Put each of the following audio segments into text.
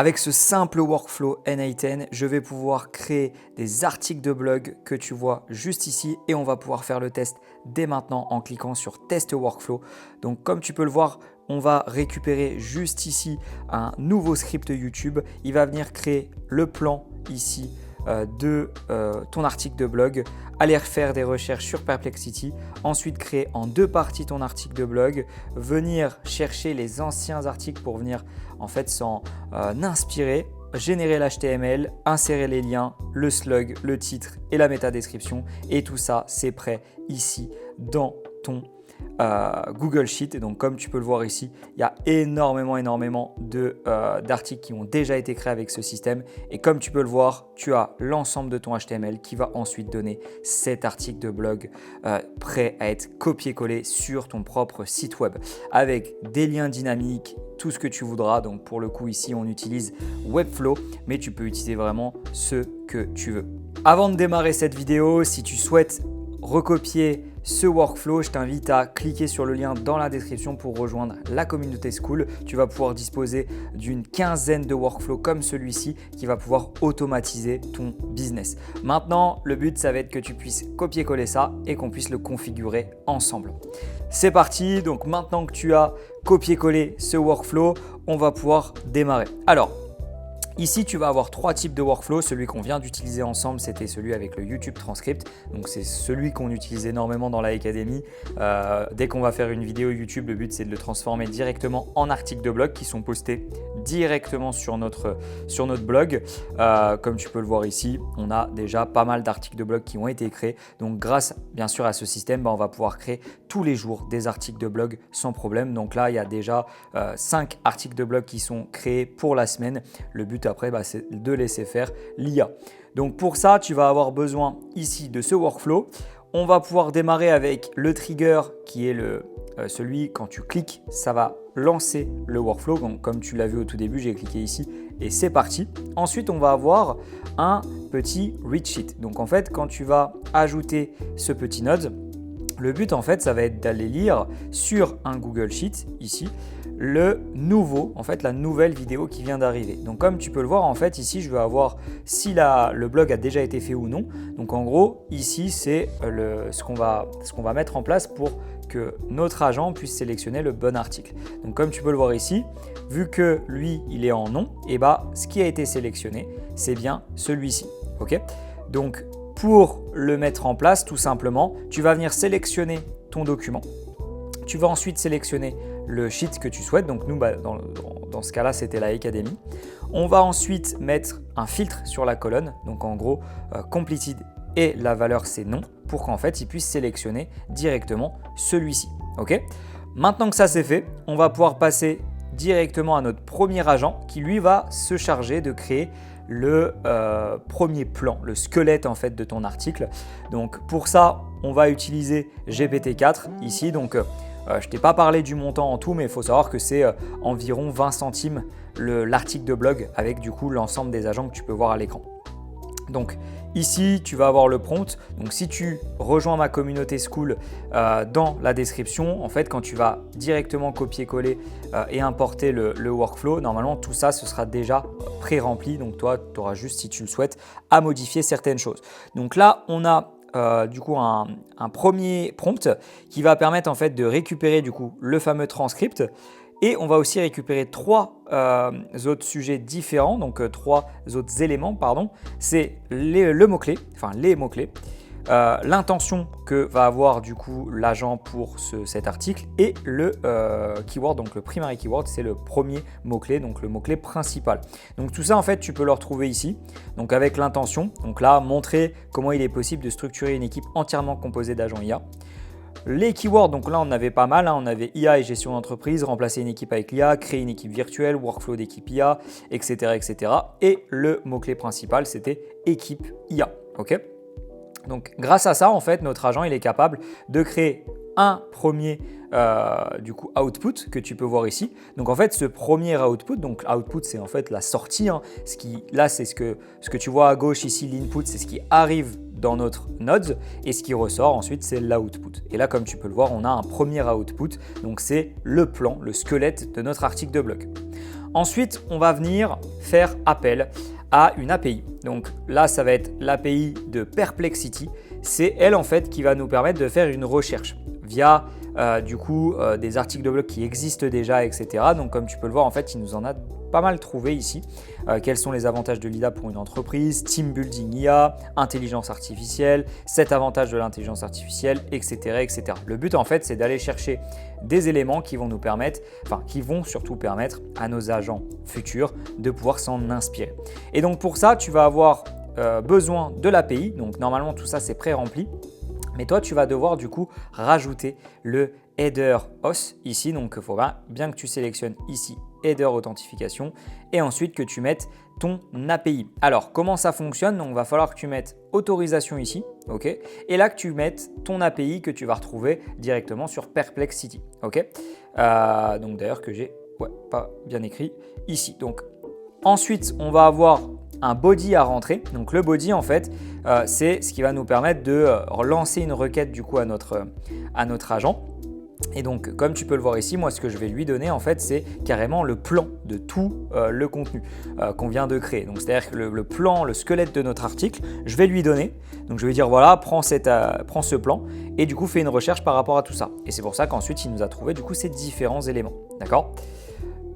Avec ce simple workflow N8N, je vais pouvoir créer des articles de blog que tu vois juste ici et on va pouvoir faire le test dès maintenant en cliquant sur Test Workflow. Donc comme tu peux le voir, on va récupérer juste ici un nouveau script YouTube. Il va venir créer le plan ici de ton article de blog, aller faire des recherches sur Perplexity, ensuite créer en deux parties ton article de blog, venir chercher les anciens articles pour venir en fait s'en inspirer, générer l'HTML, insérer les liens, le slug, le titre et la métadescription et tout ça c'est prêt ici dans ton Google Sheet. Et donc comme tu peux le voir ici, il y a énormément d'articles qui ont déjà été créés avec ce système et comme tu peux le voir, tu as l'ensemble de ton HTML qui va ensuite donner cet article de blog prêt à être copié-collé sur ton propre site web avec des liens dynamiques, tout ce que tu voudras. Donc pour le coup ici on utilise Webflow, mais tu peux utiliser vraiment ce que tu veux. Avant de démarrer cette vidéo, si tu souhaites recopier ce workflow, je t'invite à cliquer sur le lien dans la description pour rejoindre la communauté Skool. Tu vas pouvoir disposer d'une quinzaine de workflows comme celui-ci qui va pouvoir automatiser ton business. Maintenant, le but, ça va être que tu puisses copier-coller ça et qu'on puisse le configurer ensemble. C'est parti. Donc maintenant que tu as copié-collé ce workflow, on va pouvoir démarrer. Alors, ici, tu vas avoir trois types de workflow. Celui qu'on vient d'utiliser ensemble, c'était celui avec le YouTube Transcript. Donc, c'est celui qu'on utilise énormément dans la Academy. Dès qu'on va faire une vidéo YouTube, le but, c'est de le transformer directement en articles de blog qui sont postés directement sur notre blog. Comme tu peux le voir ici, on a déjà pas mal d'articles de blog qui ont été créés. Donc, grâce bien sûr à ce système, on va pouvoir créer tous les jours des articles de blog sans problème. Donc là, il y a déjà 5 articles de blog qui sont créés pour la semaine. Le but après, c'est de laisser faire l'IA. Donc pour ça, tu vas avoir besoin ici de ce workflow. On va pouvoir démarrer avec le trigger qui est celui quand tu cliques, ça va lancer le workflow. Donc, comme tu l'as vu au tout début, j'ai cliqué ici et c'est parti. Ensuite, on va avoir un petit read sheet. Donc en fait, quand tu vas ajouter ce petit node, le but en fait, ça va être d'aller lire sur un Google Sheet ici la nouvelle vidéo qui vient d'arriver. Donc comme tu peux le voir en fait ici, je vais avoir si le blog a déjà été fait ou non. Donc en gros ici c'est ce qu'on va mettre en place pour que notre agent puisse sélectionner le bon article. Donc comme tu peux le voir ici, vu que lui il est en non, et ce qui a été sélectionné c'est bien celui-ci. Ok. Donc pour le mettre en place, tout simplement, tu vas venir sélectionner ton document. Tu vas ensuite sélectionner le sheet que tu souhaites. Donc nous, dans ce cas-là, c'était la Academy. On va ensuite mettre un filtre sur la colonne. Donc en gros, completed et la valeur c'est non pour qu'en fait, il puisse sélectionner directement celui-ci. Ok. Maintenant que ça c'est fait, on va pouvoir passer directement à notre premier agent qui lui va se charger de créer le premier plan, le squelette en fait de ton article. Donc pour ça, on va utiliser GPT-4 ici. Donc je t'ai pas parlé du montant en tout, mais il faut savoir que c'est environ 20 centimes l'article de blog avec du coup l'ensemble des agents que tu peux voir à l'écran. Donc ici, tu vas avoir le prompt. Donc si tu rejoins ma communauté Skool dans la description, en fait, quand tu vas directement copier-coller et importer le workflow, normalement tout ça, ce sera déjà pré-rempli. Donc toi, tu auras juste, si tu le souhaites, à modifier certaines choses. Donc là, on a du coup un premier prompt qui va permettre en fait de récupérer du coup le fameux transcript. Et on va aussi récupérer trois autres sujets différents, donc trois autres éléments, pardon. C'est les mots-clés, l'intention que va avoir du coup l'agent pour cet article et le keyword, donc le primary keyword, c'est le premier mot-clé, donc le mot-clé principal. Donc tout ça en fait tu peux le retrouver ici, donc avec l'intention, donc là montrer comment il est possible de structurer une équipe entièrement composée d'agents IA. Les keywords, donc là on avait pas mal, on avait IA et gestion d'entreprise, remplacer une équipe avec l'IA, créer une équipe virtuelle, workflow d'équipe IA, etc., etc. Et le mot-clé principal, c'était équipe IA. Ok. Donc grâce à ça, en fait, notre agent il est capable de créer un premier du coup output que tu peux voir ici. Donc en fait, ce premier output, donc output c'est en fait la sortie. Là c'est ce que tu vois à gauche ici, l'input, c'est ce qui arrive dans notre nodes et ce qui ressort ensuite c'est l'output. Et là comme tu peux le voir, on a un premier output, donc c'est le plan, le squelette de notre article de blog. Ensuite, on va venir faire appel à une API. Donc là, ça va être l'API de Perplexity. C'est elle en fait qui va nous permettre de faire une recherche via des articles de blog qui existent déjà, etc. Donc comme tu peux le voir, en fait, il nous en a pas mal trouvé ici. Quels sont les avantages de l'IDA pour une entreprise, team building IA, intelligence artificielle, 7 avantages de l'intelligence artificielle, etc., etc. Le but en fait, c'est d'aller chercher des éléments qui vont nous permettre, qui vont surtout permettre à nos agents futurs de pouvoir s'en inspirer. Et donc pour ça, tu vas avoir besoin de l'API. Donc normalement, tout ça, c'est pré-rempli. Mais toi, tu vas devoir du coup rajouter le header auth ici. Donc, il faudra bien que tu sélectionnes ici header authentification et ensuite que tu mettes ton API. Alors, comment ça fonctionne? Donc, il va falloir que tu mettes autorisation ici, ok? Et là, que tu mettes ton API que tu vas retrouver directement sur Perplexity, ok? Donc, d'ailleurs, que j'ai pas bien écrit ici. Donc, ensuite, on va avoir un body à rentrer. Donc le body en fait, c'est ce qui va nous permettre de relancer une requête du coup à notre agent. Et donc comme tu peux le voir ici, moi ce que je vais lui donner en fait, c'est carrément le plan de tout le contenu qu'on vient de créer. Donc c'est-à-dire que le plan, le squelette de notre article, je vais lui donner. Donc je vais dire voilà, prends ce plan et du coup fais une recherche par rapport à tout ça. Et c'est pour ça qu'ensuite il nous a trouvé du coup ces différents éléments. D'accord?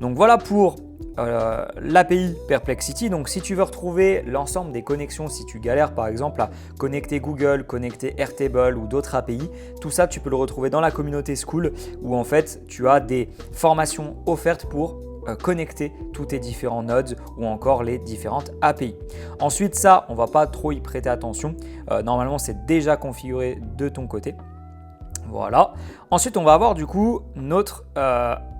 Donc voilà pour l'API Perplexity. Donc si tu veux retrouver l'ensemble des connexions, si tu galères par exemple à connecter Google, connecter Airtable ou d'autres API, tout ça tu peux le retrouver dans la communauté Skool où en fait tu as des formations offertes pour connecter tous tes différents nodes ou encore les différentes API. Ensuite ça, on ne va pas trop y prêter attention. Normalement c'est déjà configuré de ton côté. Voilà. Ensuite, on va avoir du coup notre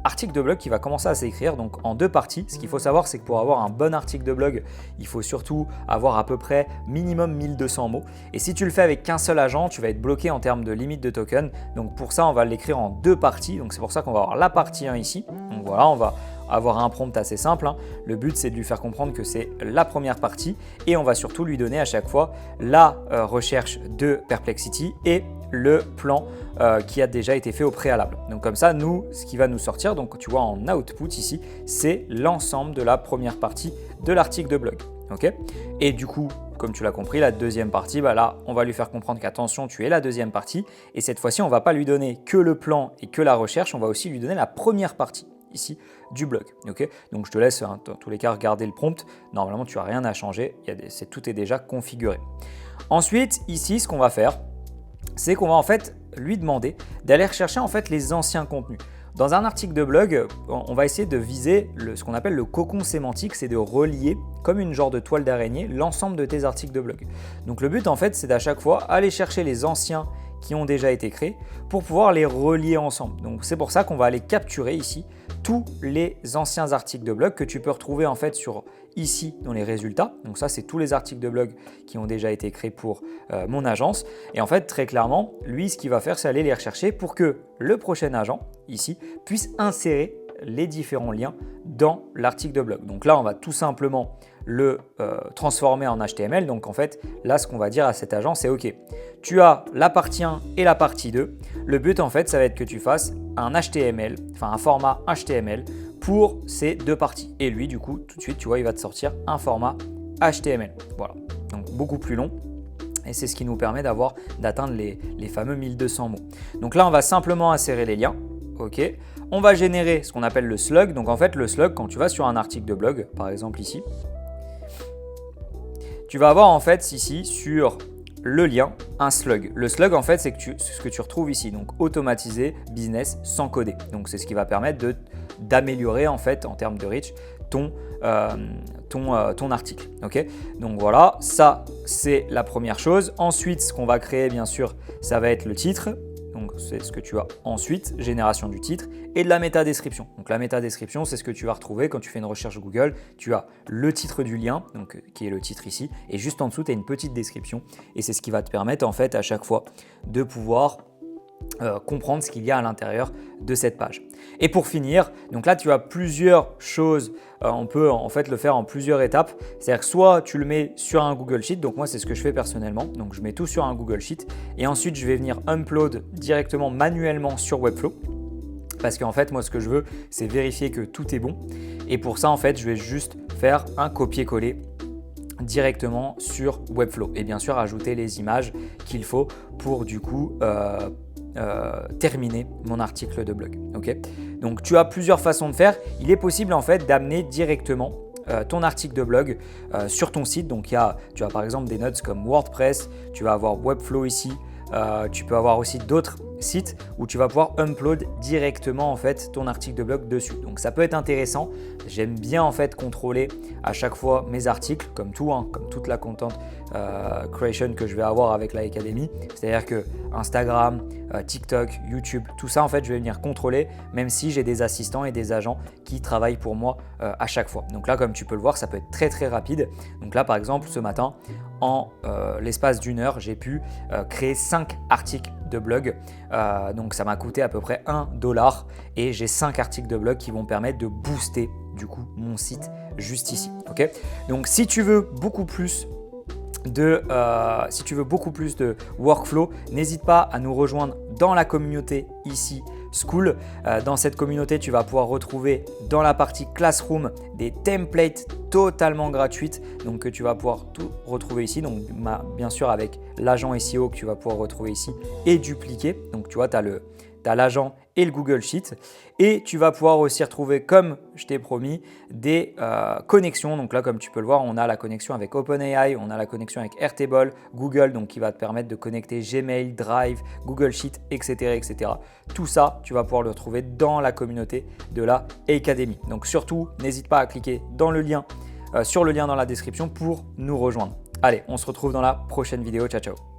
article de blog qui va commencer à s'écrire donc en 2 parties. Ce qu'il faut savoir, c'est que pour avoir un bon article de blog, il faut surtout avoir à peu près minimum 1200 mots. Et si tu le fais avec qu'un seul agent, tu vas être bloqué en termes de limite de token. Donc pour ça, on va l'écrire en 2 parties. Donc c'est pour ça qu'on va avoir la partie 1 ici. Donc voilà, on va avoir un prompt assez simple. Le but, c'est de lui faire comprendre que c'est la première partie et on va surtout lui donner à chaque fois la recherche de Perplexity et le plan qui a déjà été fait au préalable. Donc comme ça, nous, ce qui va nous sortir, donc tu vois en output ici, c'est l'ensemble de la première partie de l'article de blog. Okay, et du coup, comme tu l'as compris, la deuxième partie, là, on va lui faire comprendre qu'attention, tu es la deuxième partie. Et cette fois-ci, on ne va pas lui donner que le plan et que la recherche, on va aussi lui donner la première partie ici du blog. Okay, donc je te laisse dans tous les cas regarder le prompt. Normalement, tu n'as rien à changer. Tout est déjà configuré. Ensuite, ici, ce qu'on va faire, c'est qu'on va en fait lui demander d'aller rechercher en fait les anciens contenus. Dans un article de blog, on va essayer de viser ce qu'on appelle le cocon sémantique, c'est de relier comme une genre de toile d'araignée l'ensemble de tes articles de blog. Donc le but en fait, c'est d'à chaque fois aller chercher les anciens qui ont déjà été créés pour pouvoir les relier ensemble. Donc c'est pour ça qu'on va aller capturer ici tous les anciens articles de blog que tu peux retrouver en fait ici dans les résultats. Donc ça, c'est tous les articles de blog qui ont déjà été créés pour mon agence. Et en fait, très clairement, lui, ce qu'il va faire, c'est aller les rechercher pour que le prochain agent ici puisse insérer les différents liens dans l'article de blog. Donc là, on va tout simplement le transformer en HTML. Donc en fait, là, ce qu'on va dire à cet agent, c'est OK, tu as la partie 1 et la partie 2. Le but, en fait, ça va être que tu fasses un HTML, enfin un format HTML pour ces 2 parties. Et lui, du coup, tout de suite, tu vois, il va te sortir un format HTML. Voilà, donc beaucoup plus long. Et c'est ce qui nous permet d'atteindre les fameux 1200 mots. Donc là, on va simplement insérer les liens. OK. On va générer ce qu'on appelle le slug. Donc en fait, le slug, quand tu vas sur un article de blog, par exemple ici, tu vas avoir en fait ici sur le lien un slug. Le slug en fait, c'est ce que tu retrouves ici. Donc automatiser business sans coder. Donc c'est ce qui va permettre d'améliorer en fait en termes de reach ton article. Okay, donc voilà, ça c'est la première chose. Ensuite, ce qu'on va créer bien sûr, ça va être le titre. Donc c'est ce que tu as ensuite, génération du titre et de la métadescription. Donc la métadescription, c'est ce que tu vas retrouver quand tu fais une recherche Google. Tu as le titre du lien, donc, qui est le titre ici, et juste en dessous, tu as une petite description. Et c'est ce qui va te permettre en fait à chaque fois de pouvoir comprendre ce qu'il y a à l'intérieur de cette page. Et pour finir, donc là tu as plusieurs choses, on peut en fait le faire en plusieurs étapes. C'est-à-dire que soit tu le mets sur un Google Sheet, donc moi c'est ce que je fais personnellement, donc je mets tout sur un Google Sheet et ensuite je vais venir upload directement manuellement sur Webflow. Parce qu'en fait, moi, ce que je veux, c'est vérifier que tout est bon. Et pour ça, en fait, je vais juste faire un copier-coller directement sur Webflow. Et bien sûr, ajouter les images qu'il faut pour du coup terminer mon article de blog. Okay, donc, tu as plusieurs façons de faire. Il est possible en fait d'amener directement ton article de blog sur ton site. Donc, tu as par exemple des notes comme WordPress, tu vas avoir Webflow ici. Tu peux avoir aussi d'autres sites où tu vas pouvoir upload directement en fait ton article de blog dessus. Donc ça peut être intéressant. J'aime bien en fait contrôler à chaque fois mes articles comme tout, comme toute la content creation que je vais avoir avec la Academy. C'est-à-dire que Instagram, TikTok, YouTube, tout ça en fait je vais venir contrôler même si j'ai des assistants et des agents qui travaillent pour moi à chaque fois. Donc là comme tu peux le voir ça peut être très très rapide. Donc là par exemple ce matin en l'espace d'une heure j'ai pu créer 5 articles de blog. Donc ça m'a coûté à peu près $1 et j'ai 5 articles de blog qui vont permettre de booster du coup mon site juste ici. Okay, donc si tu veux beaucoup plus de workflow, n'hésite pas à nous rejoindre dans la communauté ici School. Dans cette communauté, tu vas pouvoir retrouver dans la partie Classroom des templates totalement gratuites donc que tu vas pouvoir tout retrouver ici. Donc bien sûr avec l'agent SEO que tu vas pouvoir retrouver ici et dupliquer. Donc tu vois, tu as l'agent et le Google Sheet et tu vas pouvoir aussi retrouver comme je t'ai promis des connexions. Donc là comme tu peux le voir on a la connexion avec OpenAI, on a la connexion avec Airtable, Google donc qui va te permettre de connecter Gmail, Drive, Google Sheet etc. Tout ça tu vas pouvoir le retrouver dans la communauté de la Academy. Donc surtout n'hésite pas à cliquer dans le lien, sur le lien dans la description pour nous rejoindre. Allez on se retrouve dans la prochaine vidéo, ciao ciao.